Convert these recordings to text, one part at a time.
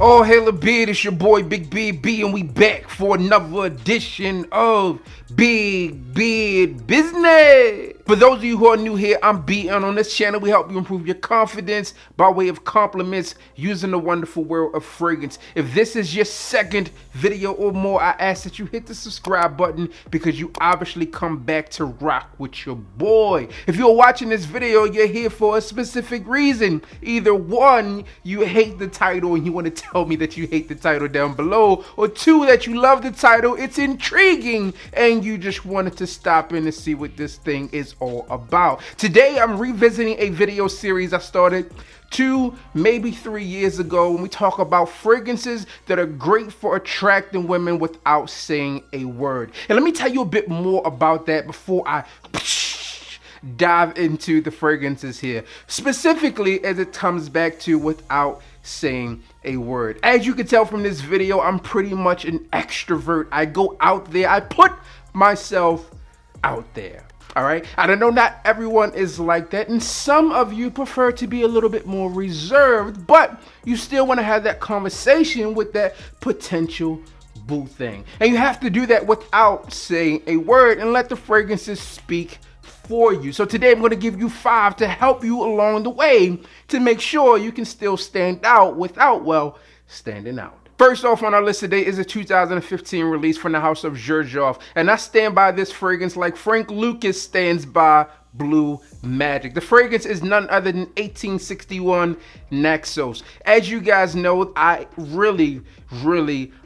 Oh, hail a beard, it's your boy Big B, and we back for another edition of Big Beard Business. For those of you who are new here, I'm B, and on this channel we help you improve your confidence by way of compliments using the wonderful world of fragrance. If this is your second video or more, I ask that you hit the subscribe button because you obviously come back to rock with your boy. If you're watching this video, you're here for a specific reason. Either one, you hate the title and you want to tell me that you hate the title down below, or two, that you love the title, it's intriguing, and you just wanted to stop in to see what this thing is all about. Today I'm revisiting a video series I started 2, maybe 3 years ago when we talk about fragrances that are great for attracting women without saying a word. And let me tell you a bit more about that before I dive into the fragrances here, specifically as it comes back to without saying a word. As you can tell from this video, I'm pretty much an extrovert. I go out there, I put myself out there. All right, I don't know, not everyone is like that, and some of you prefer to be a little bit more reserved, but you still want to have that conversation with that potential boo thing. And you have to do that without saying a word and let the fragrances speak for you. So today I'm going to give you 5 to help you along the way to make sure you can still stand out without, well, standing out. First off on our list today is a 2015 release from the house of Xerjoff, and I stand by this fragrance like Frank Lucas stands by Blue Magic. The fragrance is none other than 1861 Naxos. As you guys know, I really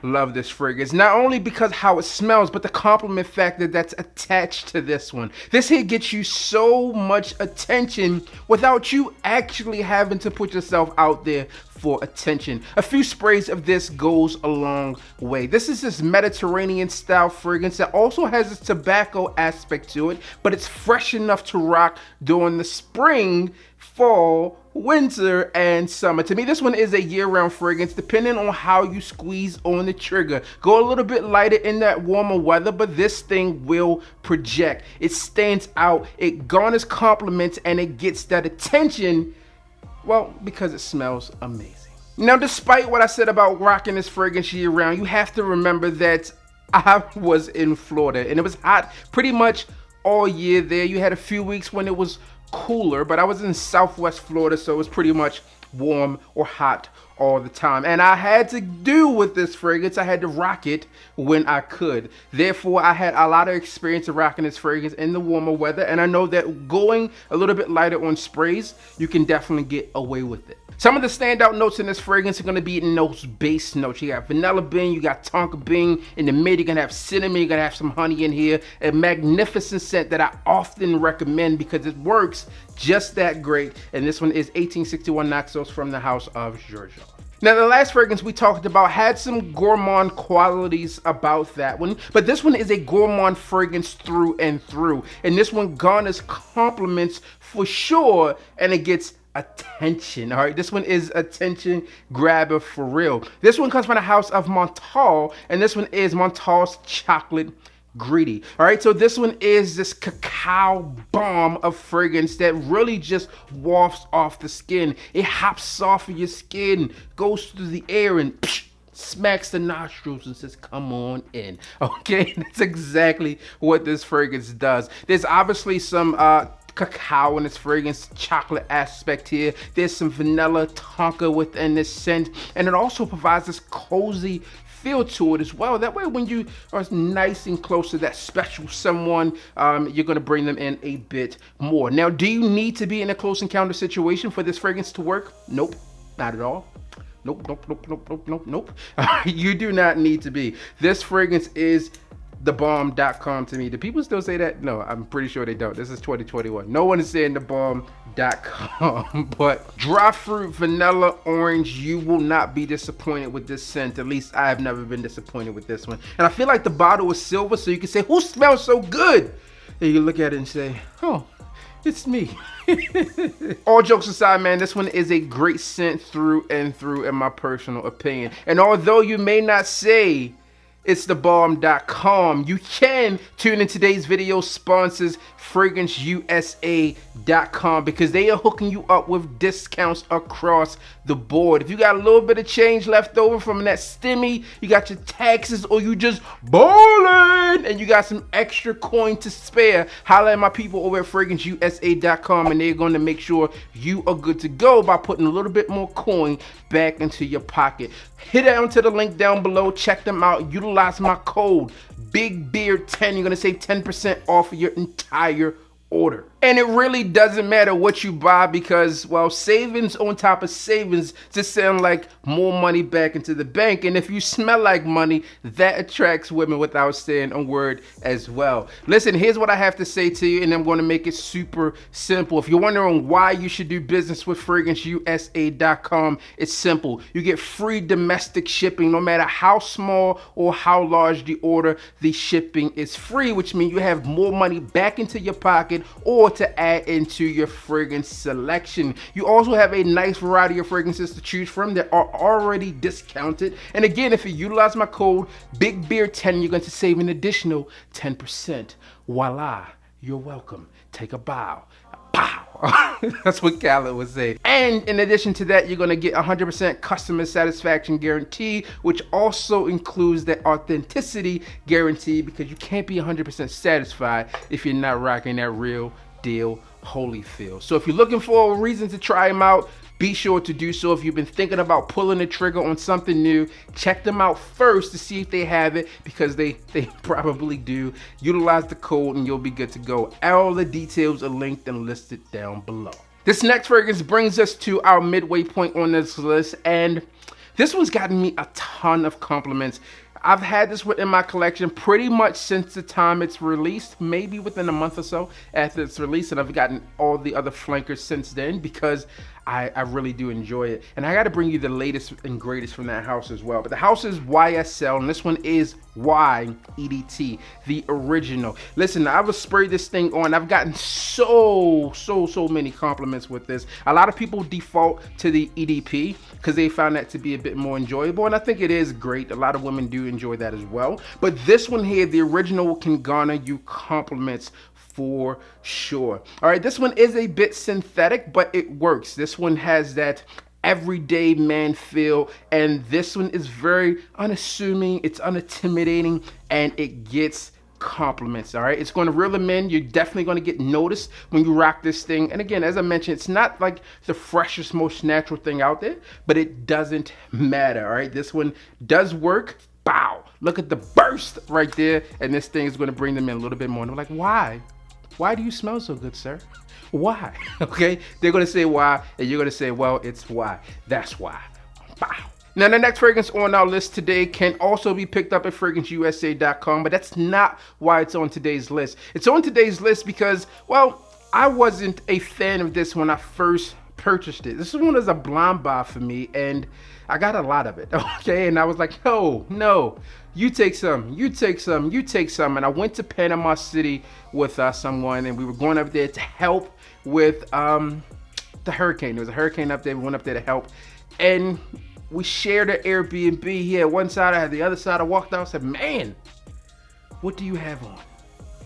love this fragrance, not only because how it smells, but the compliment factor that's attached to this one. This here gets you so much attention without you actually having to put yourself out there for attention. A few sprays of this goes a long way. This is this Mediterranean style fragrance that also has this tobacco aspect to it, but it's fresh enough to rock during the spring, fall, winter, and summer. To me, this one is a year-round fragrance depending on how you squeeze on the trigger. Go a little bit lighter in that warmer weather, but this thing will project. It stands out, it garners compliments, and it gets that attention, well, because it smells amazing. Now, despite what I said about rocking this fragrance year-round, you have to remember that I was in Florida and it was hot pretty much all year there. You had a few weeks when it was cooler, but I was in Southwest Florida, so it was pretty much warm or hot all the time. And I had to do with this fragrance, I had to rock it when I could. Therefore, I had a lot of experience of rocking this fragrance in the warmer weather, and I know that going a little bit lighter on sprays, you can definitely get away with it. Some of the standout notes in this fragrance are going to be in those base notes. You got vanilla bean, you got tonka bean. In the mid, you're going to have cinnamon, you're going to have some honey in here. A magnificent scent that I often recommend because it works just that great. And this one is 1861 Naxos from the house of Xerjoff. Now, the last fragrance we talked about had some gourmand qualities about that one, but this one is a gourmand fragrance through and through. And this one garners compliments for sure, and it gets attention. All right, this one is attention grabber for real. This one comes from the house of Montal, and this one is Montal's Chocolate Greedy. All right, so this one is this cacao bomb of fragrance that really just wafts off the skin. It hops off of your skin, goes through the air, and smacks the nostrils and says, come on in. Okay, that's exactly what this fragrance does. There's obviously some cacao in this fragrance, chocolate aspect here. There's some vanilla tonka within this scent, and it also provides this cozy feel to it as well. That way, when you are nice and close to that special someone, you're going to bring them in a bit more. Now, do you need to be in a close encounter situation for this fragrance to work? Nope, not at all. Nope. You do not need to be. This fragrance is thebomb.com to me. Do people still say that? No, I'm pretty sure they don't. This is 2021. No one is saying thebomb.com. But dry fruit, vanilla, orange, you will not be disappointed with this scent. At least I have never been disappointed with this one. And I feel like the bottle is silver, so you can say, who smells so good? And you look at it and say, oh, it's me. All jokes aside, man, this one is a great scent through and through in my personal opinion. And although you may not say It's thebomb.com. You can tune in today's video sponsors FragranceUSA.com because they are hooking you up with discounts across the board. If you got a little bit of change left over from that stimmy, you got your taxes, or you just ballin' and you got some extra coin to spare, holla at my people over at FragranceUSA.com and they're going to make sure you are good to go by putting a little bit more coin back into your pocket. Hit down to the link down below, check them out, utilize my code BIGBEARD10. You're gonna save 10% off of your entire order. And it really doesn't matter what you buy because, well, savings on top of savings just sound like more money back into the bank. And if you smell like money, that attracts women without saying a word as well. Listen, here's what I have to say to you, and I'm going to make it super simple. If you're wondering why you should do business with FragranceUSA.com, it's simple. You get free domestic shipping no matter how small or how large the order. The shipping is free, which means you have more money back into your pocket or to add into your fragrance selection. You also have a nice variety of fragrances to choose from that are already discounted. And again, if you utilize my code BIGBEARD10, you're going to save an additional 10%. Voila, you're welcome. Take a bow. Pow. That's what Khaled would say. And in addition to that, you're going to get 100% customer satisfaction guarantee, which also includes that authenticity guarantee, because you can't be 100% satisfied if you're not rocking that real deal Holyfield. So if you're looking for a reason to try them out, be sure to do so. If you've been thinking about pulling the trigger on something new, check them out first to see if they have it, because they probably do. Utilize the code and you'll be good to go. All the details are linked and listed down below. This next fragrance brings us to our midway point on this list, and this one's gotten me a ton of compliments. I've had this in my collection pretty much since the time it's released, maybe within a month or so after it's released, and I've gotten all the other flankers since then because I really do enjoy it. And I got to bring you the latest and greatest from that house as well. But the house is YSL, and this one is YEDT, the original. Listen, I was sprayed this thing on. I've gotten so many compliments with this. A lot of people default to the EDP because they found that to be a bit more enjoyable, and I think it is great. A lot of women do enjoy that as well. But this one here, the original, can garner you compliments for sure. All right, this one is a bit synthetic, but it works. This one has that everyday man feel, and this one is very unassuming, it's unintimidating, and it gets compliments. All right, it's going to reel them in. You're definitely going to get noticed when you rock this thing. And again, as I mentioned, it's not like the freshest, most natural thing out there, but it doesn't matter. All right, this one does work. Bow, look at the burst right there, and this thing is going to bring them in a little bit more. And I'm like, why do you smell so good, sir? Why? Okay, they're gonna say why, and you're gonna say, well, it's why. That's why. Bow. Now, the next fragrance on our list today can also be picked up at FragranceUSA.com, but that's not why it's on today's list. It's on today's list because, well, I wasn't a fan of this when I first purchased it. This one is a blind buy for me, and I got a lot of it, okay? And I was like, no, you take some, you take some, you take some. And I went to Panama City with someone, and we were going up there to help with the hurricane. There was a hurricane up there. We went up there to help, and we shared an Airbnb. He had one side, I had the other side. I walked out and said, man, what do you have on?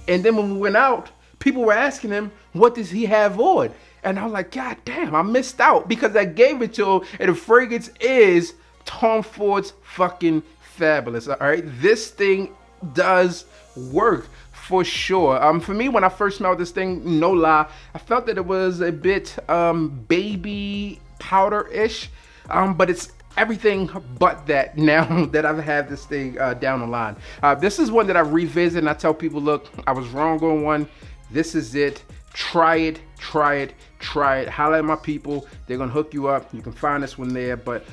And then when we went out, people were asking him, what does he have on? And I was like, God damn, I missed out because I gave it to him, and the fragrance is Tom Ford's fucking Fabulous. All right, this thing does work for sure. For me, when I first smelled this thing, no lie, I felt that it was a bit baby powder-ish, but it's everything but that now that I've had this thing down the line. This is one that I revisit, and I tell people, look, I was wrong on one. This is it. Try it, try it, try it. Holla at my people. They're gonna hook you up. You can find this one there. But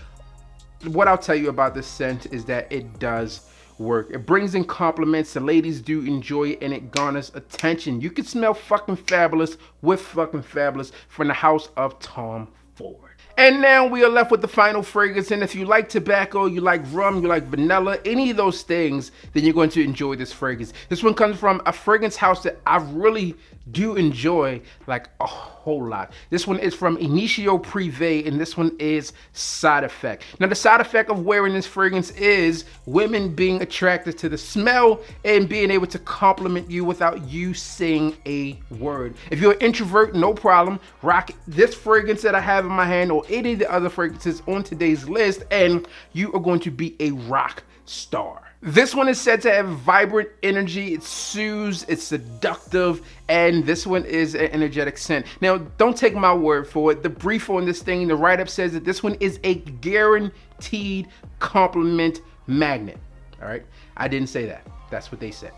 what I'll tell you about this scent is that it does work. It brings in compliments. The ladies do enjoy it, and it garners attention. You can smell fucking fabulous with fucking fabulous from the house of Tom Ford. And now we are left with the final fragrance, and if you like tobacco, you like rum, you like vanilla, any of those things, then you're going to enjoy this fragrance. This one comes from a fragrance house that I really do enjoy like a whole lot. This one is from Initio Privé, and this one is Side Effect. Now, the side effect of wearing this fragrance is women being attracted to the smell and being able to compliment you without you saying a word. If you're an introvert, no problem. Rock this fragrance that I have in my hand or any of the other fragrances on today's list, and you are going to be a rock star. This one is said to have vibrant energy, it soothes, it's seductive, and this one is an energetic scent. Now, don't take my word for it. The brief on this thing, the write-up says that this one is a guaranteed compliment magnet. All right, I didn't say that. That's what they said.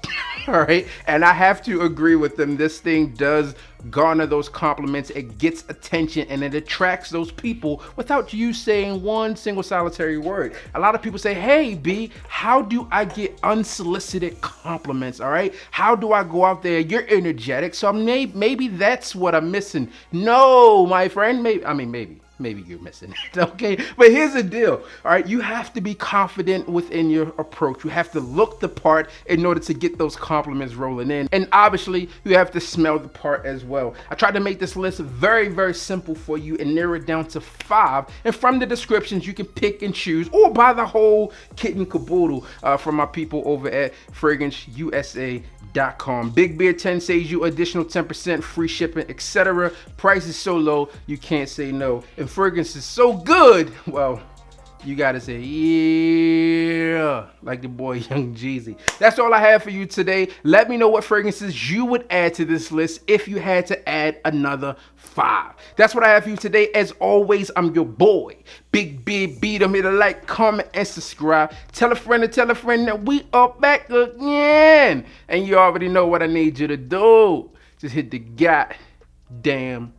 All right, and I have to agree with them. This thing does garner those compliments. It gets attention and it attracts those people without you saying one single solitary word. A lot of people say, hey B, how do I get unsolicited compliments? All right, how do I go out there? You're energetic, so maybe that's what I'm missing. No, my friend, maybe you're missing it, okay? But here's the deal, all right? You have to be confident within your approach. You have to look the part in order to get those compliments rolling in. And obviously, you have to smell the part as well. I tried to make this list very, very simple for you and narrow it down to 5. And from the descriptions, you can pick and choose or buy the whole kit and caboodle from my people over at FragranceUSA.com. Big Beard 10 saves you additional 10%, free shipping, etc. Price is so low, you can't say no. And fragrance is so good, well, you gotta say yeah, like the boy Young Jeezy. That's all I have for you today. Let me know what fragrances you would add to this list if you had to add another 5. That's what I have for you today. As always, I'm your boy, Big Beard Beat. I'm here to like, comment, and subscribe. Tell a friend that we are back again. And you already know what I need you to do. Just hit the goddamn